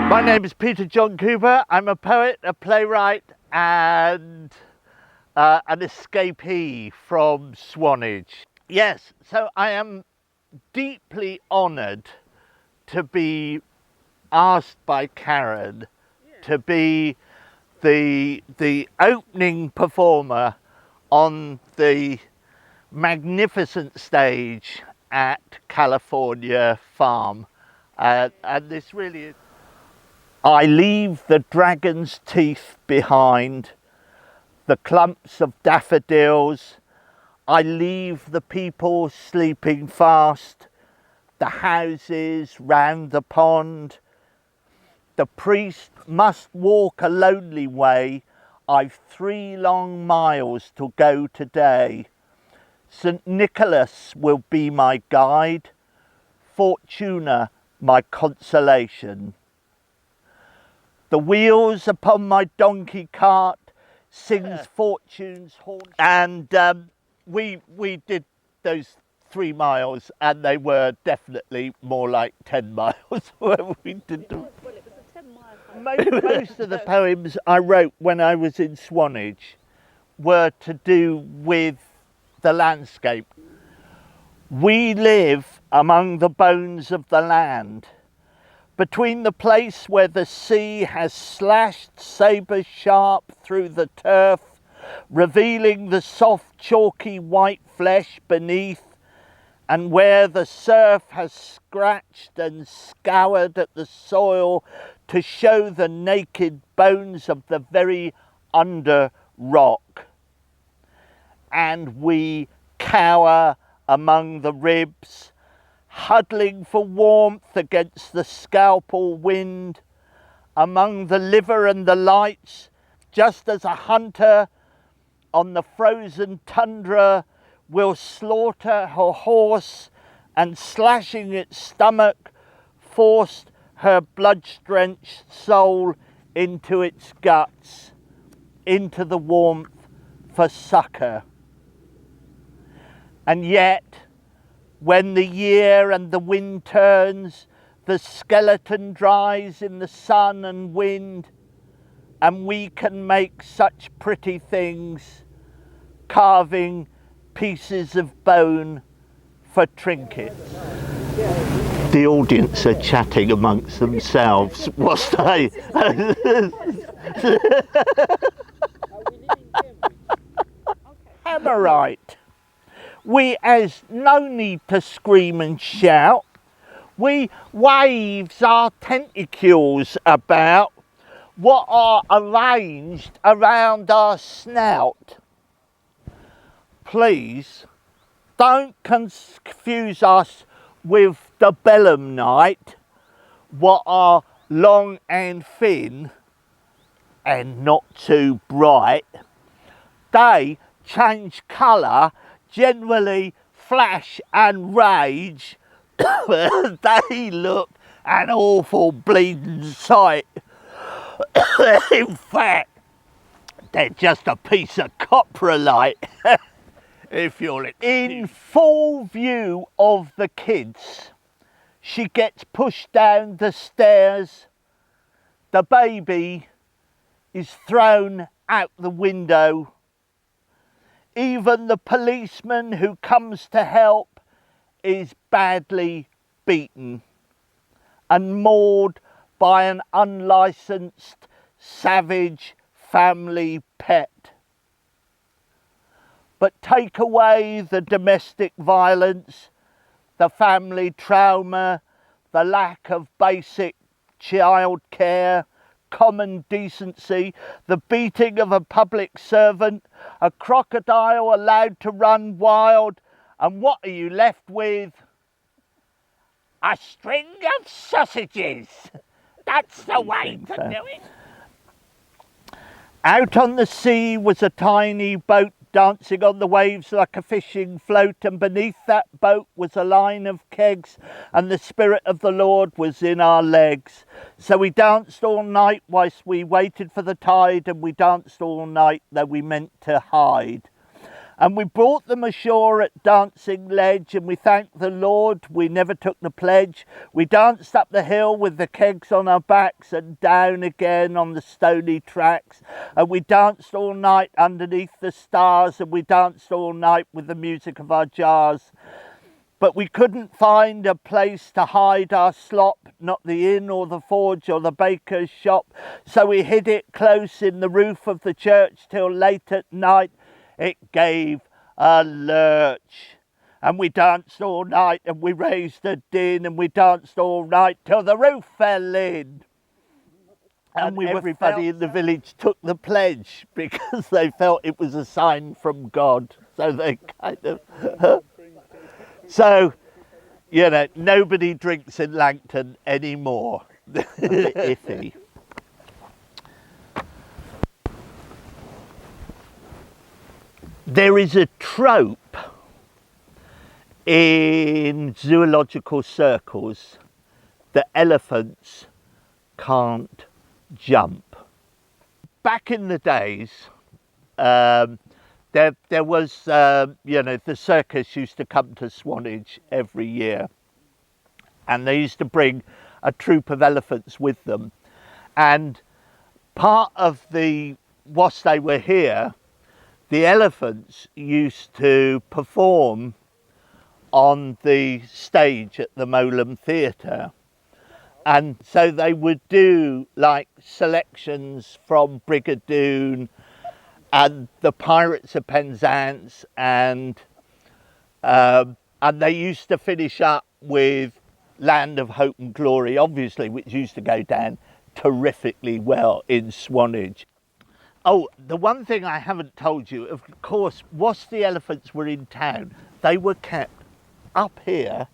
My name is Peter John Cooper. I'm a poet, a playwright, and an escapee from Swanage. Yes, so I am deeply honoured to be asked by Karen to be the opening performer on the magnificent stage at California Farm, and this really is. I leave the dragon's teeth behind, the clumps of daffodils. I leave the people sleeping fast, the houses round the pond. The priest must walk a lonely way. I've 3 long miles to go today. St. Nicholas will be my guide, Fortuna my consolation. The wheels upon my donkey cart sings Fortune's horn. And we did those 3 miles, and they were definitely more like 10 miles when we did them. Well, it was a 10-mile. Most of the poems I wrote when I was in Swanage were to do with the landscape. We live among the bones of the land, between the place where the sea has slashed sabre sharp through the turf, revealing the soft chalky white flesh beneath, and where the surf has scratched and scoured at the soil to show the naked bones of the very under rock. And we cower among the ribs, huddling for warmth against the scalpel wind, among the liver and the lights, just as a hunter on the frozen tundra will slaughter her horse and, slashing its stomach, force her blood-drenched soul into its guts, into the warmth for succour. And yet, when the year and the wind turns, the skeleton dries in the sun and wind, and we can make such pretty things, carving pieces of bone for trinkets. The audience are chatting amongst themselves whilst I... Hammerite. We has no need to scream and shout. We waves our tentacles about what are arranged around our snout. Please don't confuse us with the Bellum Night, what are long and thin and not too bright. They change colour, generally flash and rage. They look an awful bleeding sight. In fact, they're just a piece of coprolite. If you're in full view of the kids, she gets pushed down the stairs. The baby is thrown out the window. Even the policeman who comes to help is badly beaten and mauled by an unlicensed, savage family pet. But take away the domestic violence, the family trauma, the lack of basic child care, common decency, the beating of a public servant, a crocodile allowed to run wild, and what are you left with? A string of sausages. That's the way to do it. Out on the sea was a tiny boat dancing on the waves like a fishing float, and beneath that boat was a line of kegs, and the Spirit of the Lord was in our legs. So we danced all night whilst we waited for the tide, and we danced all night though we meant to hide. And we brought them ashore at Dancing Ledge, and we thanked the Lord we never took the pledge. We danced up the hill with the kegs on our backs and down again on the stony tracks. And we danced all night underneath the stars, and we danced all night with the music of our jars. But we couldn't find a place to hide our slop, not the inn or the forge or the baker's shop. So we hid it close in the roof of the church till late at night. It gave a lurch. And we danced all night and we raised a din, and we danced all night till the roof fell in. And everybody in the village took the pledge because they felt it was a sign from God. So they kind of... So, you know, nobody drinks in Langton anymore. A bit iffy. There is a trope in zoological circles that elephants can't jump. Back in the days, there was, you know, the circus used to come to Swanage every year, and they used to bring a troop of elephants with them. And part of whilst they were here, the elephants used to perform on the stage at the Bellum Theatre. And so they would do like selections from Brigadoon and the Pirates of Penzance, and they used to finish up with Land of Hope and Glory, obviously, which used to go down terrifically well in Swanage. Oh, the one thing I haven't told you, of course, whilst the elephants were in town, they were kept up here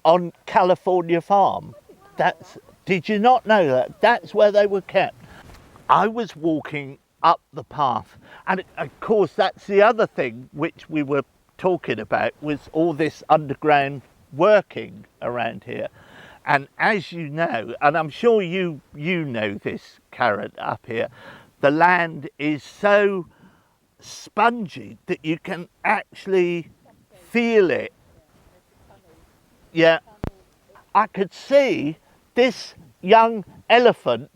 on California Farm. Did you not know that? That's where they were kept. I was walking up the path, and of course that's the other thing which we were talking about, was all this underground working around here. And as you know, and I'm sure you know this, Karen, up here, the land is so spongy that you can actually feel it. Yeah, I could see this young elephant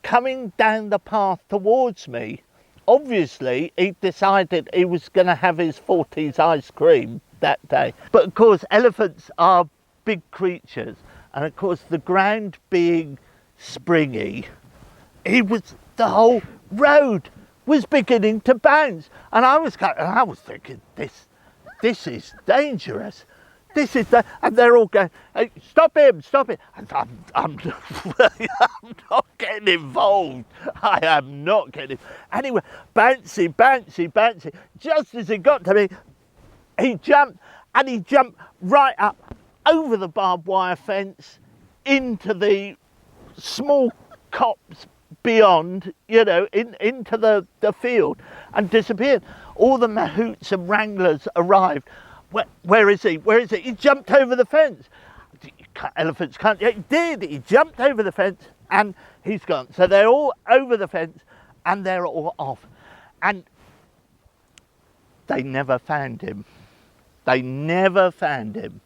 coming down the path towards me. Obviously, he decided he was going to have his 40s ice cream that day. But of course, elephants are big creatures. And of course, the ground being springy, the whole road was beginning to bounce. And I was thinking, this is dangerous. And they're all going, hey, stop him. And I'm not getting involved. I am not getting. Anyway, bouncy. Just as he got to me, he jumped right up over the barbed wire fence into the small copse beyond, you know, into the field, and disappeared. All the mahouts and wranglers arrived. Where is he? He jumped over the fence. Elephants can't. Yeah, he did. He jumped over the fence and he's gone. So they're all over the fence and they're all off. And they never found him. Never found him.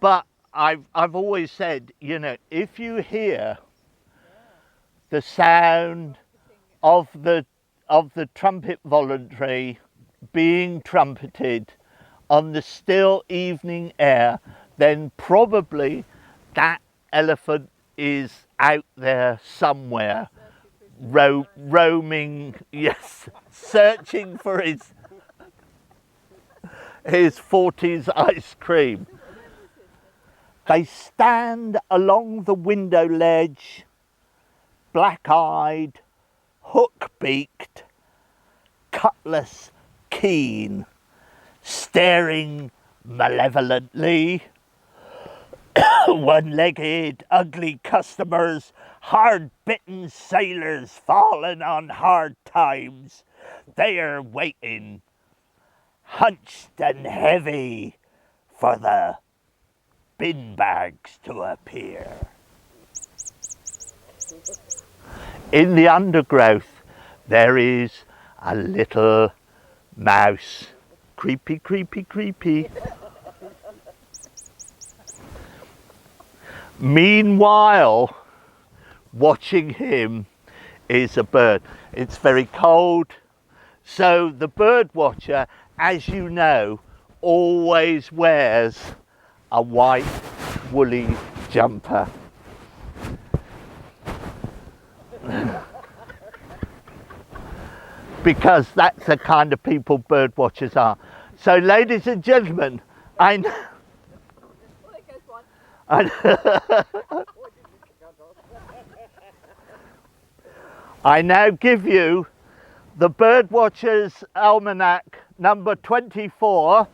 But I've always said, you know, if you hear the sound of the trumpet voluntary being trumpeted on the still evening air, then probably that elephant is out there somewhere, roaming, yes, searching for his 40s ice cream. They stand along the window ledge, black-eyed, hook-beaked, cutlass keen, staring malevolently. One-legged, ugly customers, hard-bitten sailors fallen on hard times. They are waiting, hunched and heavy, for the bin bags to appear. In the undergrowth, there is a little mouse. Creepy, creepy, creepy. Meanwhile, watching him is a bird. It's very cold, so the bird watcher, as you know, always wears a white woolly jumper. Because that's the kind of people bird watchers are. So, ladies and gentlemen, I now give you the Bird Watchers Almanac number 24.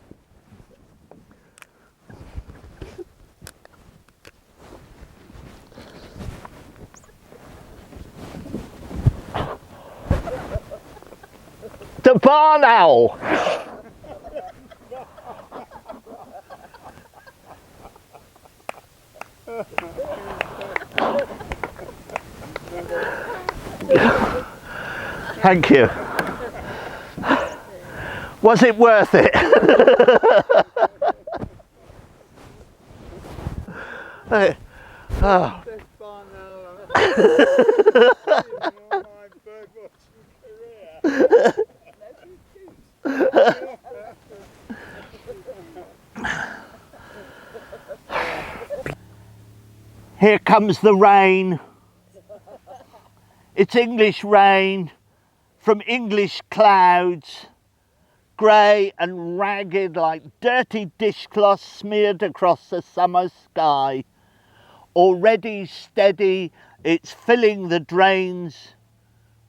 The barn owl. Thank you. Was it worth it? Oh. Here comes the rain. It's English rain from English clouds, grey and ragged like dirty dishcloths smeared across the summer sky. Already steady, it's filling the drains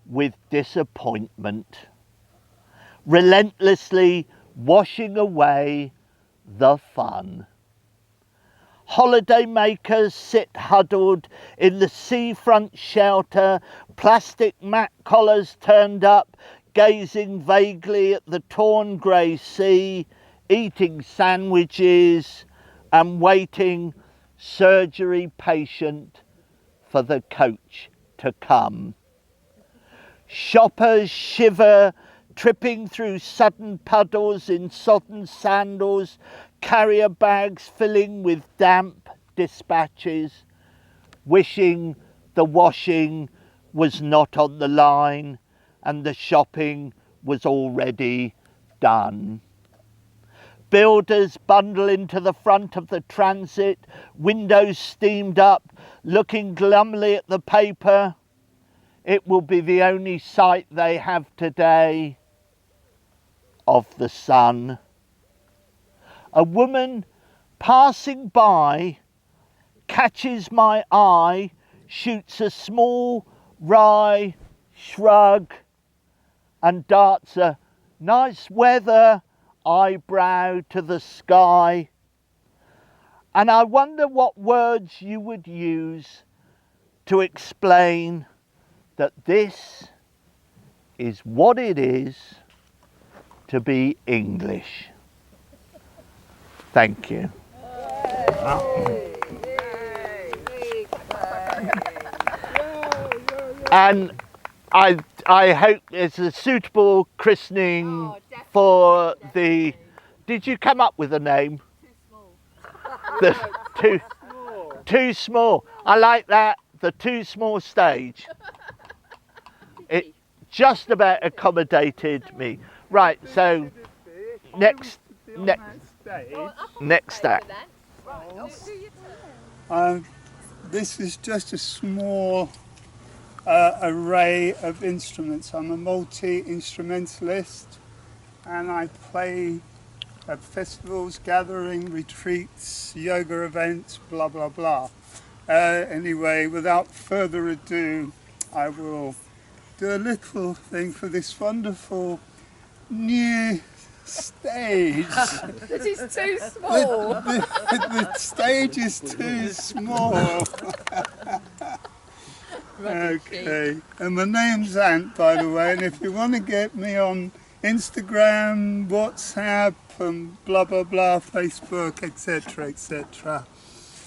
with disappointment, relentlessly washing away the fun. Holiday makers sit huddled in the seafront shelter, plastic mat collars turned up, gazing vaguely at the torn grey sea, eating sandwiches and waiting, surgery patient, for the coach to come. Shoppers shiver, tripping through sudden puddles in sodden sandals, carrier bags filling with damp dispatches, wishing the washing was not on the line and the shopping was already done. Builders bundle into the front of the transit, windows steamed up, looking glumly at the paper. It will be the only sight they have today of the sun. A woman passing by catches my eye, shoots a small wry shrug and darts a nice weather eyebrow to the sky. And I wonder what words you would use to explain that this is what it is to be English. Thank you. And I hope it's a suitable christening for the... Did you come up with a name? Too small. I like that. The too small stage. It just about accommodated me. Right, so next act. This is just a small array of instruments. I'm a multi-instrumentalist and I play at festivals, gathering, retreats, yoga events, blah blah blah. Anyway, without further ado, I will do a little thing for this wonderful new stage. It is too small. The stage is too small. Okay, and my name's Ant, by the way, and if you want to get me on Instagram, WhatsApp, and blah blah blah, Facebook, etc., etc.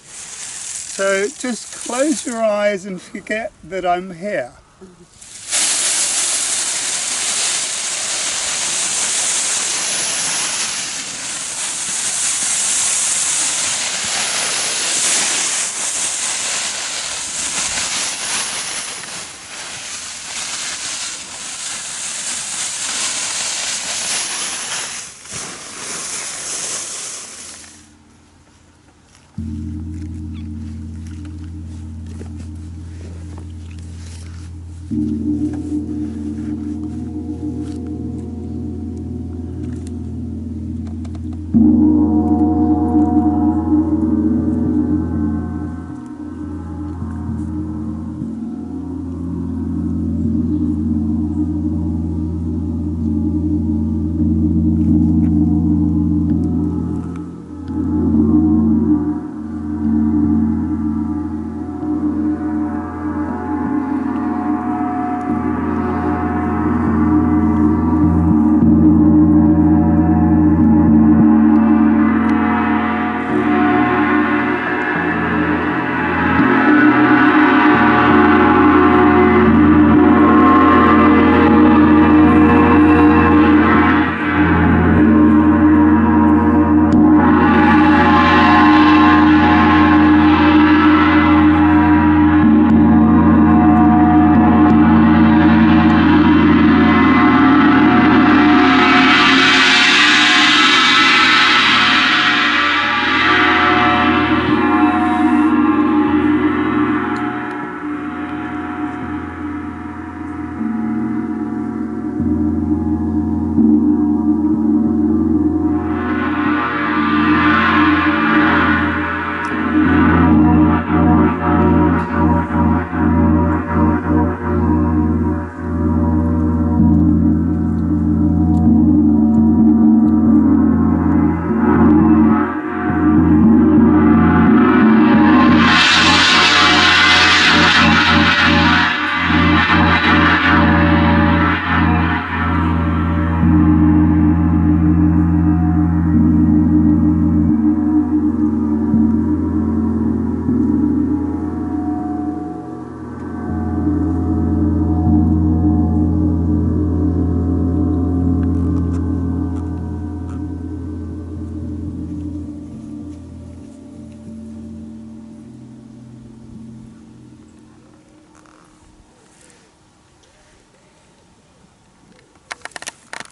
So just close your eyes and forget that I'm here.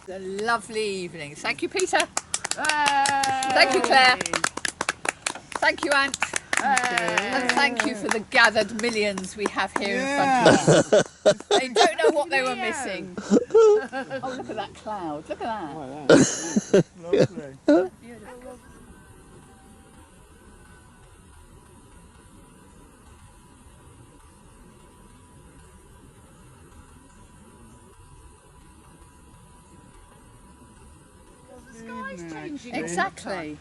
A lovely evening. Thank you, Peter. Thank you, Claire. Thank you, Ant. And thank you for the gathered millions we have here in front of us. They don't know what they were missing. Oh, look at that cloud. Look at that. Oh, that's lovely. Exactly.